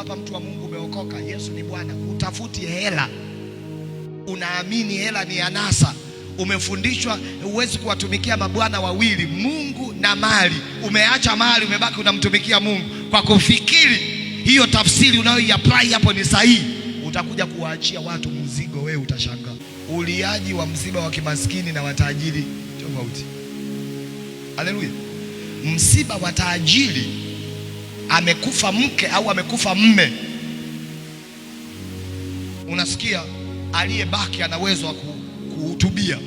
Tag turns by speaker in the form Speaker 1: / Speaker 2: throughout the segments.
Speaker 1: hapa mtu wa Mungu umeokoka, Yesu ni Bwana, utafuti hela, unaamini hela ni anasa, umefundishwa huwezi kuwatumikia mabwana wawili, Mungu na mali. Umeacha mali, umebaki unamtumikia Mungu kwa kufikiri hiyo tafsiri unayoiapply hapo ni sahihi. Utakuja kuwaachia watu mzigo, wewe utashangaa. Uliaji wa msiba wa kimaskini na watajiri tofauti. Haleluya. Msiba wa tajiri, amekufa mke au amekufa mme, unasikia aliyebaki ana uwezo wa kuhutubia,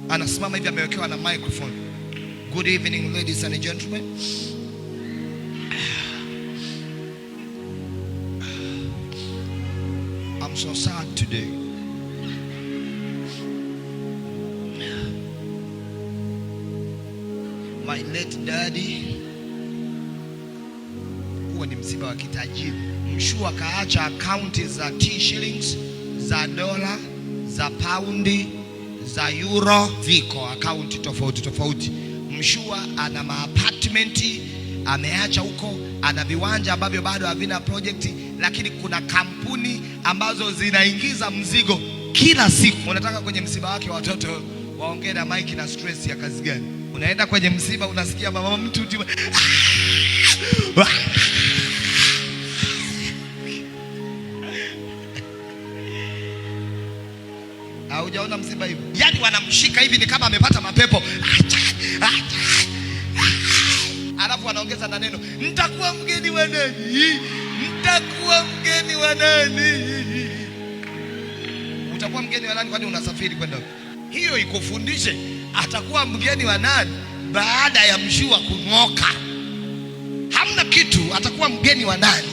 Speaker 1: anasimama hivi, amewekewa na microphone. Good evening ladies and gentlemen, I'm so sad today. My late daddy. Huo ni msiba wa kitajiri. Mshua kaacha akaunti za shillings, za dola, za paundi, za euro, viko akaunti tofauti tofauti. Mshua ana maapartmenti ameacha huko, ana viwanja ambavyo bado havina project, lakini kuna kampuni ambazo zinaingiza mzigo kila siku. Unataka kwenye msiba wake watoto waongee na Mike na stress ya kazi gani? Unaenda kwenye msiba unasikia mama mtu haujaona msiba hivi? Yaani wanamshika hivi ni kama amepata mapepo. Alafu wanaongeza na neno, nitakuwa mgeni wa nani? Nitakuwa mgeni wa nani? Utakuwa mgeni wa nani kwani unasafiri kwenda? Hiyo ikufundishe atakuwa mgeni wa nani baada ya mshua kung'oka. Hamna kitu, atakuwa mgeni wa nani?